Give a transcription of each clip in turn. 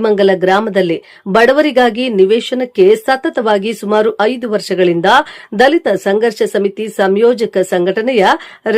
ಹುಲಿಮಂಗಲ ಗ್ರಾಮದಲ್ಲಿ ಬಡವರಿಗಾಗಿ ನಿವೇಶನಕ್ಕೆ ಸತತವಾಗಿ ಸುಮಾರು 5 ವರ್ಷಗಳಿಂದ ದಲಿತ ಸಂಘರ್ಷ ಸಮಿತಿ ಸಂಯೋಜಕ ಸಂಘಟನೆಯ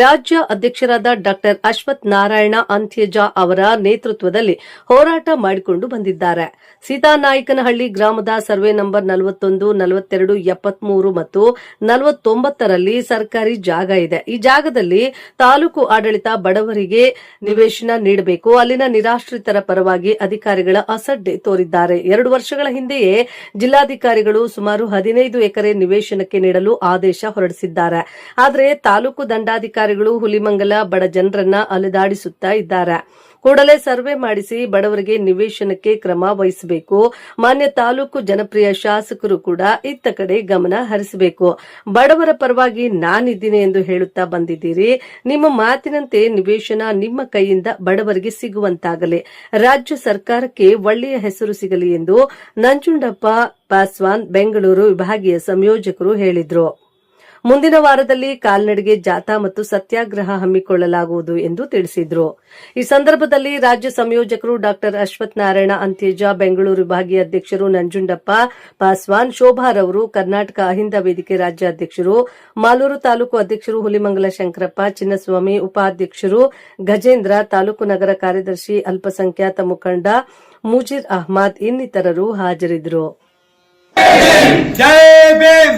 ರಾಜ್ಯ ಅಧ್ಯಕ್ಷರಾದ ಡಾ ಅಶ್ವಥ್ ನಾರಾಯಣ ಅಂತ್ಯಜ ಅವರ ನೇತೃತ್ವದಲ್ಲಿ ಹೋರಾಟ ಮಾಡಿಕೊಂಡು ಬಂದಿದ್ದಾರೆ. ಸೀತಾನಾಯಕನಹಳ್ಳಿ ಗ್ರಾಮದ ಸರ್ವೆ ನಂಬರ್ 41, 42, 73 ಮತ್ತು 49ರಲ್ಲಿ ಸರ್ಕಾರಿ ಜಾಗ ಇದೆ. ಈ ಜಾಗದಲ್ಲಿ ತಾಲೂಕು ಆಡಳಿತ ಬಡವರಿಗೆ ನಿವೇಶನ ನೀಡಬೇಕು. ಅಲ್ಲಿನ ನಿರಾಶ್ರಿತರ ಪರವಾಗಿ ಅಧಿಕಾರಿಗಳ ಅಸಡ್ಡೆ ತೋರಿದ್ದಾರೆ. 2 ವರ್ಷಗಳ ಹಿಂದೆಯೇ ಜಿಲ್ಲಾಧಿಕಾರಿಗಳು ಸುಮಾರು 15 ಎಕರೆ ನಿವೇಶನಕ್ಕೆ ನೀಡಲು ಆದೇಶ ಹೊರಡಿಸಿದ್ದಾರೆ. ಆದರೆ ತಾಲೂಕು ದಂಡಾಧಿಕಾರಿಗಳು ಹುಲಿಮಂಗಲ ಬಡ ಜನರನ್ನ ಅಲೆದಾಡಿಸುತ್ತಾ ಇದ್ದಾರೆ. ಕೂಡಲೇ ಸರ್ವೆ ಮಾಡಿಸಿ ಬಡವರಿಗೆ ನಿವೇಶನಕ್ಕೆ ಕ್ರಮ ವಹಿಸಬೇಕು. ಮಾನ್ಯ ತಾಲೂಕು ಜನಪ್ರಿಯ ಶಾಸಕರು ಕೂಡ ಇತ್ತ ಕಡೆ ಗಮನ ಹರಿಸಬೇಕು. ಬಡವರ ಪರವಾಗಿ ನಾನಿದ್ದೀನಿ ಎಂದು ಹೇಳುತ್ತಾ ಬಂದಿದ್ದೀರಿ. ನಿಮ್ಮ ಮಾತಿನಂತೆ ನಿವೇಶನ ನಿಮ್ಮ ಕೈಯಿಂದ ಬಡವರಿಗೆ ಸಿಗುವಂತಾಗಲಿ. ರಾಜ್ಯ ಸರ್ಕಾರಕ್ಕೆ ಒಳ್ಳೆಯ ಹೆಸರು ಸಿಗಲಿ ಎಂದು ನಂಜುಂಡಪ್ಪ ಪಾಸ್ವಾನ್ ಬೆಂಗಳೂರು ವಿಭಾಗೀಯ ಸಂಯೋಜಕರು ಹೇಳಿದರು. ಮುಂದಿನ ವಾರದಲ್ಲಿ ಕಾಲ್ನಡಿಗೆ ಜಾಥಾ ಮತ್ತು ಸತ್ಯಾಗ್ರಹ ಹಮ್ಮಿಕೊಳ್ಳಲಾಗುವುದು ಎಂದು ತಿಳಿಸಿದರು. ಈ ಸಂದರ್ಭದಲ್ಲಿ ರಾಜ್ಯ ಸಂಯೋಜಕರು ಡಾ ಅಶ್ವಥ್ ನಾರಾಯಣ ಅಂತ್ಯಜ, ಬೆಂಗಳೂರು ವಿಭಾಗೀಯ ಅಧ್ಯಕ್ಷರು ನಂಜುಂಡಪ್ಪ ಪಾಸ್ವಾನ್, ಶೋಭಾರವರು, ಕರ್ನಾಟಕ ಅಹಿಂದ ವೇದಿಕೆ ರಾಜ್ಯಾಧ್ಯಕ್ಷರು, ಮಾಲೂರು ತಾಲೂಕು ಅಧ್ಯಕ್ಷರು ಹುಲಿಮಂಗಲ ಶಂಕರಪ್ಪ, ಚಿನ್ನಸ್ವಾಮಿ, ಉಪಾಧ್ಯಕ್ಷರು ಗಜೇಂದ್ರ, ತಾಲೂಕು ನಗರ ಕಾರ್ಯದರ್ಶಿ ಅಲ್ಪಸಂಖ್ಯಾತ ಮುಖಂಡ ಮುಜೀರ್ ಅಹ್ಮದ್ ಇನ್ನಿತರರು ಹಾಜರಿದ್ದರು. जय भीम,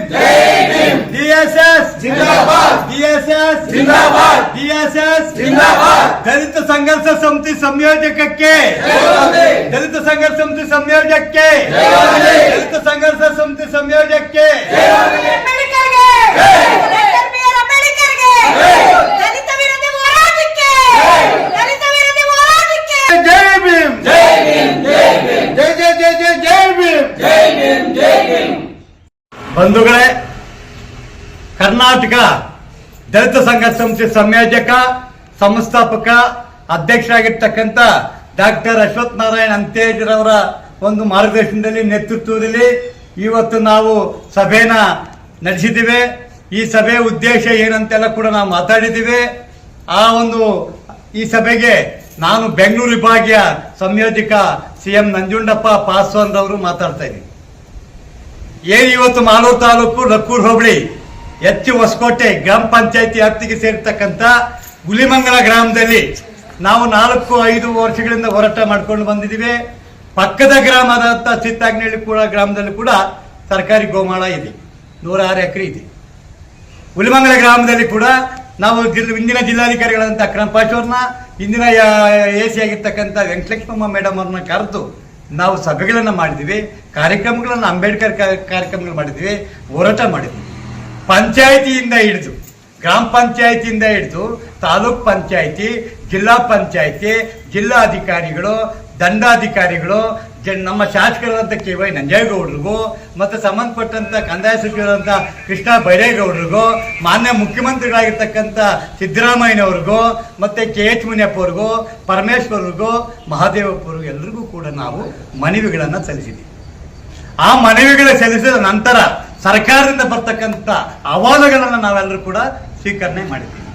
DSS जिंदाबाद, DSS जिंदाबाद, DSS जिंदाबाद. दलित संघर्ष समिति संयोजकಕ್ಕೆ दलित संघर्ष समिति संयोजकಕ್ಕೆ दलित संघर्ष समिति संयोजकಕ್ಕೆ जय भीम, जय भीम, जय भीम, जय जय जय जय जय भीम, जय भीम, जय भीम. ಬಂಧುಗಳೇ, ಕರ್ನಾಟಕ ದಲಿತ ಸಂಘರ್ಷ ಸಮಿತಿ ಸಂಯೋಜಕ ಸಂಸ್ಥಾಪಕ ಅಧ್ಯಕ್ಷರಾಗಿರ್ತಕ್ಕಂಥ ಡಾಕ್ಟರ್ ಅಶ್ವಥ್ ನಾರಾಯಣ ಅಂತ್ಯಜರವರ ಒಂದು ಮಾರ್ಗದರ್ಶನದಲ್ಲಿ ನೇತೃತ್ವದಲ್ಲಿ ಇವತ್ತು ನಾವು ಸಭೆನ ನಡೆಸಿದ್ದೇವೆ. ಈ ಸಭೆ ಉದ್ದೇಶ ಏನಂತೆಲ್ಲ ಕೂಡ ನಾವು ಮಾತಾಡಿದ್ದೇವೆ. ಈ ಸಭೆಗೆ ನಾನು ಬೆಂಗಳೂರು ವಿಭಾಗೀಯ ಸಂಯೋಜಕ ಸಿಎಂ ನಂಜುಂಡಪ್ಪ ಪಾಸ್ವಾನ್ ರವರು ಮಾತಾಡ್ತಾ ಇದ್ದೀನಿ. ಇವತ್ತು ಮಾಲೂರು ತಾಲೂಕು ಲಕ್ಕೂರು ಹೋಬಳಿ ಹೊಸಕೋಟೆ ಗ್ರಾಮ ಪಂಚಾಯತಿ ವ್ಯಾಪ್ತಿಗೆ ಸೇರ್ತಕ್ಕಂಥ ಹುಲಿಮಂಗಲ ಗ್ರಾಮದಲ್ಲಿ ನಾವು 4-5 ವರ್ಷಗಳಿಂದ ಹೋರಾಟ ಮಾಡ್ಕೊಂಡು ಬಂದಿದ್ದೀವಿ. ಪಕ್ಕದ ಗ್ರಾಮದಂತ ಚಿತ್ತಾಗ್ನಹಳ್ಳಿ ಕೂಡ ಗ್ರಾಮದಲ್ಲಿ ಕೂಡ ಸರ್ಕಾರಿ ಗೋಮಾಳ ಇದೆ, 106 ಎಕರೆ ಇದೆ. ಹುಲಿಮಂಗಲ ಗ್ರಾಮದಲ್ಲಿ ಕೂಡ ನಾವು ಇಂದಿನ ಜಿಲ್ಲಾಧಿಕಾರಿಗಳಂತ ಅಕ್ರಮಪಾಶವ್ರನ್ನ, ಇಂದಿನ AC ಆಗಿರ್ತಕ್ಕಂಥ ವೆಂಕಟಲಕ್ಷ್ಮಮ್ಮ ಮೇಡಮ್ ಅವ್ರನ್ನ ಕರೆದು ನಾವು ಸಭೆಗಳನ್ನು ಮಾಡಿದ್ವಿ, ಕಾರ್ಯಕ್ರಮಗಳನ್ನು ಅಂಬೇಡ್ಕರ್ ಕಾರ್ಯಕ್ರಮಗಳು ಮಾಡಿದ್ವಿ, ಹೋರಾಟ ಮಾಡಿದ್ವಿ. ಪಂಚಾಯಿತಿಯಿಂದ ಹಿಡಿದು ಗ್ರಾಮ ಪಂಚಾಯಿತಿಯಿಂದ ಹಿಡಿದು ತಾಲೂಕ್ ಪಂಚಾಯಿತಿ, ಜಿಲ್ಲಾ ಪಂಚಾಯಿತಿ, ಜಿಲ್ಲಾಧಿಕಾರಿಗಳು, ದಂಡಾಧಿಕಾರಿಗಳು, ನಮ್ಮ ಶಾಸಕರಾದಂಥ KY ನಂಜೇಗೌಡರಿಗೂ ಮತ್ತು ಸಂಬಂಧಪಟ್ಟಂತ ಕಂದಾಯ ಸಚಿವರಾದಂಥ ಕೃಷ್ಣ ಬೈರೇಗೌಡರಿಗೂ, ಮಾನ್ಯ ಮುಖ್ಯಮಂತ್ರಿಗಳಾಗಿರ್ತಕ್ಕಂಥ ಸಿದ್ದರಾಮಯ್ಯನವ್ರಿಗೂ, ಮತ್ತೆ KH ಮುನಿಯಪ್ಪ ಅವ್ರಿಗೂ, ಪರಮೇಶ್ವರ್ರಿಗೂ, ಮಹಾದೇವಪ್ಪವ್ರಿಗೂ ಎಲ್ಲರಿಗೂ ಕೂಡ ನಾವು ಮನವಿಗಳನ್ನು ಸಲ್ಲಿಸಿದ್ದೀವಿ. ಆ ಮನವಿಗಳು ಸಲ್ಲಿಸಿದ ನಂತರ ಸರ್ಕಾರದಿಂದ ಬರ್ತಕ್ಕಂಥ ಅಹವಾಲುಗಳನ್ನು ನಾವೆಲ್ಲರೂ ಕೂಡ ಸ್ವೀಕರಣೆ ಮಾಡಿದ್ದೀವಿ.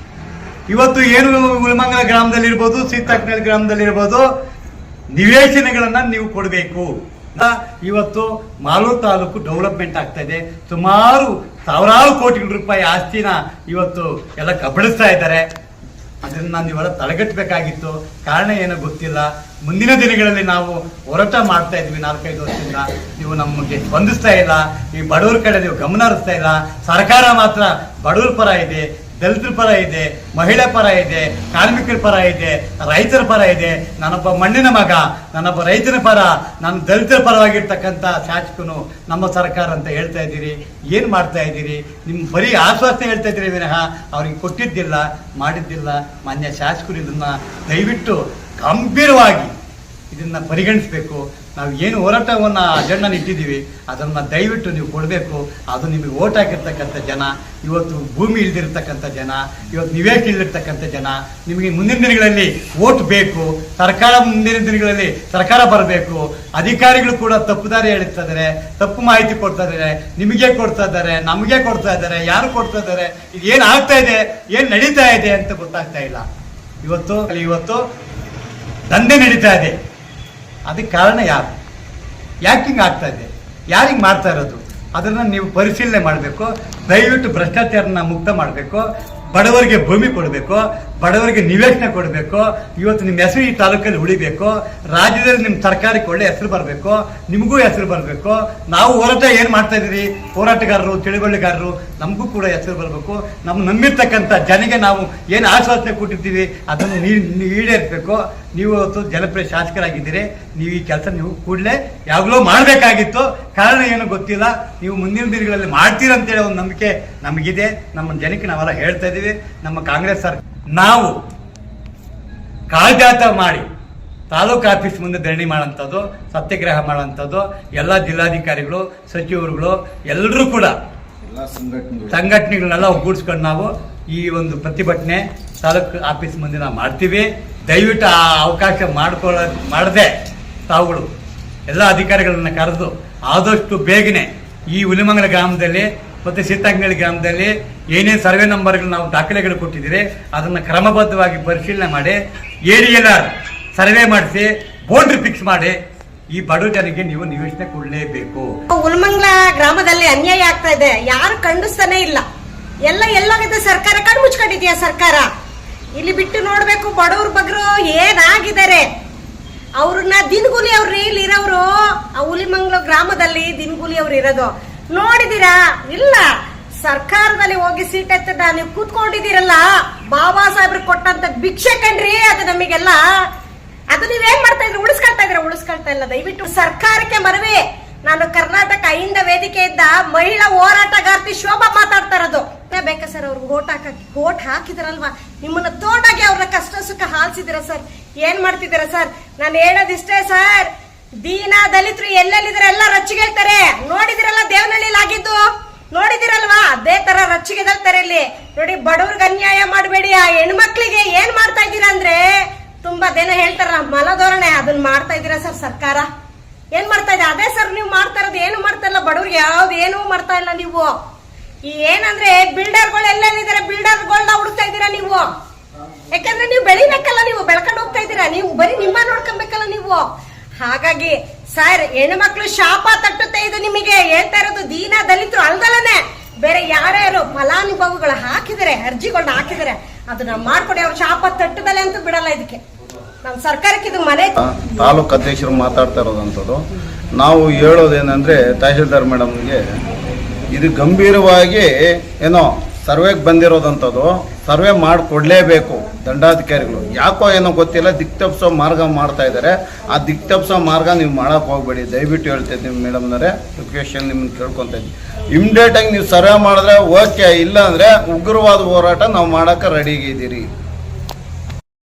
ಇವತ್ತು ಏನು ಹುಲಿಮಂಗಲ ಗ್ರಾಮದಲ್ಲಿರ್ಬೋದು, ಸೀತಾಕ್ನಹಳ್ಳಿ ಗ್ರಾಮದಲ್ಲಿರ್ಬೋದು, ನಿವೇಶನಗಳನ್ನ ನೀವು ಕೊಡಬೇಕು. ಇವತ್ತು ಮಾಲೂರು ತಾಲೂಕು ಡೆವಲಪ್ಮೆಂಟ್ ಆಗ್ತಾ ಇದೆ. ಸುಮಾರು ಸಾವಿರಾರು ಕೋಟಿ ರೂಪಾಯಿ ಆಸ್ತಿನ ಇವತ್ತು ಎಲ್ಲ ಕಬಳಿಸ್ತಾ ಇದ್ದಾರೆ. ಅದನ್ನ ನೀವೆಲ್ಲ ತಡೆಗಟ್ಟಬೇಕಾಗಿತ್ತು. ಕಾರಣ ಏನೋ ಗೊತ್ತಿಲ್ಲ. ಮುಂದಿನ ದಿನಗಳಲ್ಲಿ ನಾವು ಹೋರಾಟ ಮಾಡ್ತಾ ಇದ್ವಿ 4-5 ವರ್ಷದಿಂದ. ನೀವು ನಮಗೆ ಸ್ಪಂದಿಸ್ತಾ ಇಲ್ಲ. ಈ ಬಡವರ ಕಡೆ ನೀವು ಗಮನ ಹರಿಸ್ತಾ ಇಲ್ಲ. ಸರ್ಕಾರ ಮಾತ್ರ ಬಡವರ ಪರ ಇದೆ, ದಲಿತರ ಪರ ಇದೆ, ಮಹಿಳಾ ಪರ ಇದೆ, ಕಾರ್ಮಿಕರ ಪರ ಇದೆ, ರೈತರ ಪರ ಇದೆ. ನಾನೊಬ್ಬ ಮಣ್ಣಿನ ಮಗ, ನಾನೊಬ್ಬ ರೈತನ ಪರ, ನಾನು ದಲಿತರ ಪರವಾಗಿರ್ತಕ್ಕಂಥ ಶಾಸಕನು ನಮ್ಮ ಸರ್ಕಾರ ಅಂತ ಹೇಳ್ತಾ ಇದ್ದೀರಿ. ಏನು ಮಾಡ್ತಾ ಇದ್ದೀರಿ? ನಿಮ್ಮ ಬರೀ ಆಶ್ವಾಸನೆ ಹೇಳ್ತಾ ಇದ್ದೀರಿ ವಿನಃ ಅವ್ರಿಗೆ ಕೊಟ್ಟಿದ್ದಿಲ್ಲ, ಮಾಡಿದ್ದಿಲ್ಲ. ಮಾನ್ಯ ಶಾಸಕರು ಇದನ್ನ ದಯವಿಟ್ಟು ಗಂಭೀರವಾಗಿ ಇದನ್ನ ಪರಿಗಣಿಸಬೇಕು. ನಾವು ಏನು ಹೋರಾಟವನ್ನು ಅಜೆಂಡಾ ಇಟ್ಟಿದ್ದೀವಿ ಅದನ್ನು ದಯವಿಟ್ಟು ನೀವು ಕೊಡಬೇಕು. ಅದು ನಿಮಗೆ ಓಟ್ ಹಾಕಿರ್ತಕ್ಕಂಥ ಜನ, ಇವತ್ತು ಭೂಮಿ ಇಲ್ದಿರ್ತಕ್ಕಂಥ ಜನ, ಇವತ್ತು ನಿವೇಶನ ಇಲ್ದಿರ್ತಕ್ಕಂಥ ಜನ, ನಿಮಗೆ ಮುಂದಿನ ದಿನಗಳಲ್ಲಿ ಓಟ್ ಬೇಕು. ಸರ್ಕಾರ ಮುಂದಿನ ದಿನಗಳಲ್ಲಿ ಸರ್ಕಾರ ಬರಬೇಕು. ಅಧಿಕಾರಿಗಳು ಕೂಡ ತಪ್ಪು ದಾರಿ ಹೇಳ್ತಾ ಇದ್ದಾರೆ, ತಪ್ಪು ಮಾಹಿತಿ ಕೊಡ್ತಾ ಇದ್ದಾರೆ. ನಿಮಗೆ ಕೊಡ್ತಾ ಇದ್ದಾರೆ, ನಮಗೆ ಕೊಡ್ತಾ ಇದ್ದಾರೆ, ಯಾರು ಕೊಡ್ತಾ ಇದ್ದಾರೆ, ಇದು ಏನು ಆಗ್ತಾ ಇದೆ, ಏನು ನಡೀತಾ ಇದೆ ಅಂತ ಗೊತ್ತಾಗ್ತಾ ಇಲ್ಲ. ಇವತ್ತು ದಂಧೆ ನಡೀತಾ ಇದೆ. ಅದಕ್ಕೆ ಕಾರಣ ಯಾರು? ಯಾಕೆ ಹಿಂಗೆ ಆಗ್ತಾ ಇದೆ, ಯಾರಿಗೆ ಮಾಡ್ತಾ ಇರೋದು ಅದನ್ನು ನೀವು ಪರಿಶೀಲನೆ ಮಾಡಬೇಕು. ದಯವಿಟ್ಟು ಭ್ರಷ್ಟಾಚಾರನ ಮುಕ್ತ ಮಾಡಬೇಕು. ಬಡವರಿಗೆ ಭೂಮಿ ಕೊಡಬೇಕು, ಬಡವರಿಗೆ ನಿವೇಶನ ಕೊಡಬೇಕು. ಇವತ್ತು ನಿಮ್ಮ ಹೆಸರು ಈ ತಾಲೂಕಲ್ಲಿ ಉಳಿಬೇಕು. ರಾಜ್ಯದಲ್ಲಿ ನಿಮ್ಮ ಸರ್ಕಾರಕ್ಕೆ ಒಳ್ಳೆ ಹೆಸರು ಬರಬೇಕು, ನಿಮಗೂ ಹೆಸರು ಬರಬೇಕು. ನಾವು ಹೋರಾಟ ಏನು ಮಾಡ್ತಾ ಇದ್ದೀರಿ, ಹೋರಾಟಗಾರರು ತಿಳುವಳಿಗಾರರು, ನಮಗೂ ಕೂಡ ಹೆಸರು ಬರಬೇಕು. ನಮ್ಮ ನಂಬಿರ್ತಕ್ಕಂಥ ಜನಗೆ ನಾವು ಏನು ಆಶ್ವಾಸನೆ ಕೊಟ್ಟಿರ್ತೀವಿ ಅದನ್ನು ಈಡೇರಿಸಬೇಕು. ನೀವು ಇವತ್ತು ಜನಪ್ರಿಯ ಶಾಸಕರಾಗಿದ್ದೀರಿ, ನೀವು ಈ ಕೆಲಸ ನೀವು ಕೂಡಲೇ ಯಾವಾಗಲೂ ಮಾಡಬೇಕಾಗಿತ್ತು. ಕಾರಣ ಏನು ಗೊತ್ತಿಲ್ಲ, ನೀವು ಮುಂದಿನ ದಿನಗಳಲ್ಲಿ ಮಾಡ್ತೀರಂತೇಳಿ ಒಂದು ನಂಬಿಕೆ ನಮಗಿದೆ. ನಮ್ಮ ಜನಕ್ಕೆ ನಾವೆಲ್ಲ ಹೇಳ್ತಾ ಇದ್ದೀವಿ. ನಮ್ಮ ಕಾಂಗ್ರೆಸ್ ಸರ್ಕಾರ ನಾವು ಕಾಳಜಾತ ಮಾಡಿ ತಾಲೂಕು ಆಫೀಸ್ ಮುಂದೆ ಧರಣಿ ಮಾಡೋಂಥದ್ದು, ಸತ್ಯಾಗ್ರಹ ಮಾಡೋಂಥದ್ದು, ಎಲ್ಲ ಜಿಲ್ಲಾಧಿಕಾರಿಗಳು, ಸಚಿವರುಗಳು ಎಲ್ಲರೂ ಕೂಡ ಸಂಘಟನೆಗಳನ್ನೆಲ್ಲ ಒಗ್ಗೂಡಿಸ್ಕೊಂಡು ನಾವು ಈ ಒಂದು ಪ್ರತಿಭಟನೆ ತಾಲೂಕು ಆಫೀಸ್ ಮುಂದೆ ನಾವು ಮಾಡ್ತೀವಿ. ದಯವಿಟ್ಟು ಆ ಅವಕಾಶ ಮಾಡದೆ ತಾವುಗಳು ಎಲ್ಲ ಅಧಿಕಾರಿಗಳನ್ನ ಕರೆದು ಆದಷ್ಟು ಬೇಗನೆ ಈ ಹುಲಿಮಂಗಲ ಗ್ರಾಮದಲ್ಲಿ ಮತ್ತು ಸೀತಾಂಗಳಿ ಗ್ರಾಮದಲ್ಲಿ ಏನೇನು ಸರ್ವೆ ನಂಬರ್ಗಳು ನಾವು ದಾಖಲೆಗಳು ಕೊಟ್ಟಿದ್ದೀರಿ ಅದನ್ನು ಕ್ರಮಬದ್ಧವಾಗಿ ಪರಿಶೀಲನೆ ಮಾಡಿ ADLR ಸರ್ವೆ ಮಾಡಿಸಿ ಬೌಂಡ್ರಿ ಫಿಕ್ಸ್ ಮಾಡಿ ಈ ಬಡ ಜನಕ್ಕೆ ನೀವು ನಿವೇಶನ ಕೊಡಲೇಬೇಕು. ಹುಲಿಮಂಗಲ ಗ್ರಾಮದಲ್ಲಿ ಅನ್ಯಾಯ ಆಗ್ತಾ ಇದೆ, ಯಾರು ಖಂಡಿಸ್ತಾನೆ ಇಲ್ಲ. ಎಲ್ಲೋಗಿದೆ ಸರ್ಕಾರ, ಕಣ್ಣು ಮುಚ್ಕೊಂಡಿದ್ಯಾ ಸರ್ಕಾರ? ಇಲ್ಲಿ ಬಿಟ್ಟು ನೋಡ್ಬೇಕು ಬಡವ್ರ ಬಗ್ರು ಏನಾಗಿದ್ದಾರೆ. ಅವ್ರನ್ನ ದಿನಗೂಲಿ ಅವ್ರು ಇಲ್ಲಿ ಇರೋರು, ಆ ಹುಲಿಮಂಗಲ ಗ್ರಾಮದಲ್ಲಿ ದಿನಗೂಲಿ ಅವ್ರು ಇರೋದು ನೋಡಿದೀರಾ? ಇಲ್ಲ. ಸರ್ಕಾರದಲ್ಲಿ ಹೋಗಿ ಸೀಟ್ ಎತ್ತದ ನೀವು ಕೂತ್ಕೊಂಡಿದ್ದೀರಲ್ಲ, ಬಾಬಾ ಸಾಹೇಬ್ರು ಕೊಟ್ಟಂತ ಭಿಕ್ಷೆ ಕಣ್ರಿ ಅದು ನಮಗೆಲ್ಲ. ಅದು ನೀವೇನ್ ಮಾಡ್ತಾ ಇದ್ರಿ? ಉಳಿಸ್ಕೊಳ್ತಾ ಇಲ್ಲ. ದಯವಿಟ್ಟು ಸರ್ಕಾರಕ್ಕೆ ಮನವಿ. ನಾನು ಕರ್ನಾಟಕ ಅಹಿಂದ ವೇದಿಕೆಯಿಂದ ಮಹಿಳಾ ಹೋರಾಟಗಾರ್ತಿ ಶೋಭಾ ಮಾತಾಡ್ತಾ ಇರೋದು. ಬೇಕಾ ಸರ್, ಅವ್ರಿಗೆ ಓಟ್ ಹಾಕಿದ್ರಲ್ವಾ, ನಿಮ್ಮನ್ನ ತೋಟಾಗಿ ಅವ್ರನ್ನ ಕಷ್ಟ ಸುಖ ಹಾಲ್ಸಿದಿರ ಸರ್, ಏನ್ ಮಾಡ್ತಿದ್ದೀರ ಸರ್? ನಾನು ಹೇಳೋದಿಷ್ಟೇ ಸರ್, ದೀನ ದಲಿತರು ಎಲ್ಲೆಲ್ಲಿದ್ರೆ ಎಲ್ಲ ರೊಚ್ಚಿಗೆಳ್ತಾರೆ. ನೋಡಿದಿರಲ್ಲ ದೇವನಹಳ್ಳಿಲಿ ಆಗಿದ್ದು, ನೋಡಿದಿರಲ್ವಾ? ಅದೇ ತರ ರೊಚ್ಚಿಗೆದಲ್ತಾರೆ ಇಲ್ಲಿ. ನೋಡಿ, ಬಡವ್ರಿಗೆ ಅನ್ಯಾಯ ಮಾಡಬೇಡಿ. ಆ ಹೆಣ್ಮಕ್ಳಿಗೆ ಏನ್ ಮಾಡ್ತಾ ಇದ್ದೀರಾ ಅಂದ್ರೆ, ತುಂಬಾ ದಿನ ಹೇಳ್ತಾರ ಮಲಧೋರಣೆ, ಅದನ್ನ ಮಾಡ್ತಾ ಇದ್ದೀರಾ ಸರ್. ಸರ್ಕಾರ ಏನ್ ಮಾಡ್ತಾ ಇದೆ? ಅದೇ ಸರ್ ನೀವು ಮಾಡ್ತಾ ಇರೋದು. ಏನು ಮಾಡ್ತಾ ಇಲ್ಲ ಬಡವ್ರಿಗೆ, ಯಾವ್ದು ಏನೂ ಮಾಡ್ತಾ ಇಲ್ಲ ನೀವು. ಈ ಏನಂದ್ರೆ ಬಿಲ್ಡರ್ಗಳು ಎಲ್ಲೆಲ್ಲಿದ್ದಾರೆ, ಬಿಲ್ಡರ್ಗಳನ್ನ ಹುಡುಕ್ತಾ ಇದ್ದೀರಾ ನೀವು. ಯಾಕಂದ್ರೆ ನೀವು ಬೆಳಿಬೇಕಲ್ಲ, ನೀವು ಬೆಳ್ಕೊಂಡು ಹೋಗ್ತಾ ಇದ್ದೀರಾ, ನೀವು ಬರೀ ನಿಮ್ಮ ನೋಡ್ಕೊಬೇಕಲ್ಲ ನೀವು. ಹಾಗಾಗಿ ಸರ್, ಹೆಣ್ಮಕ್ಳು ಶಾಪ ತಟ್ಟುತ್ತೆ. ಇದು ನಿಮಗೆ ಹೇಳ್ತಾ ಇರೋದು ದೀನ ದಲಿತರು ಅಲ್ದಲನೆ ಬೇರೆ ಯಾರ್ಯಾರು ಫಲಾನುಭವಿಗಳು ಹಾಕಿದರೆ, ಅರ್ಜಿಗಳನ್ನ ಹಾಕಿದರೆ ಅದನ್ನ ಮಾಡ್ಕೊಡಿ. ಅವ್ರ ಶಾಪ ತಟ್ಟದಲೆ ಅಂತ ಬಿಡಲ್ಲ. ಇದಕ್ಕೆ ನಮ್ಮ ಸರ್ಕಾರಕ್ಕೆ ಇದು ಮನೆ. ತಾಲೂಕು ಅಧ್ಯಕ್ಷರು ಮಾತಾಡ್ತಾ ಇರೋದಂಥದ್ದು. ನಾವು ಹೇಳೋದೇನೆಂದ್ರೆ, ತಹಶೀಲ್ದಾರ್ ಮೇಡಮ್ಗೆ ಇದು ಗಂಭೀರವಾಗಿ ಏನೋ ಸರ್ವೆಗೆ ಬಂದಿರೋದಂಥದ್ದು, ಸರ್ವೆ ಮಾಡಿಕೊಡ್ಲೇಬೇಕು ದಂಡಾಧಿಕಾರಿಗಳು. ಯಾಕೋ ಏನೋ ಗೊತ್ತಿಲ್ಲ, ದಿಕ್ತಪ್ಸೋ ಮಾರ್ಗ ಮಾಡ್ತಾ ಇದ್ದಾರೆ. ಆ ದಿಕ್ತಪ್ಸೋ ಮಾರ್ಗ ನೀವು ಮಾಡೋಕೆ ಹೋಗ್ಬೇಡಿ, ದಯವಿಟ್ಟು ಹೇಳ್ತಾ ಇದ್ದೀವಿ ಮೇಡಮ್ನವರೇ. ರಿಕ್ವೆಷನ್ ನಿಮ್ಮನ್ನು ಕೇಳ್ಕೊತಾ ಇದ್ದೀವಿ. ಇಮ್ಮಿಡಿಯೇಟಾಗಿ ನೀವು ಸರ್ವೆ ಮಾಡಿದ್ರೆ ಓಕೆ, ಇಲ್ಲ ಅಂದರೆ ಉಗ್ರವಾದ ಹೋರಾಟ ನಾವು ಮಾಡೋಕ್ಕೆ ರೆಡಿಗಿದ್ದೀರಿ.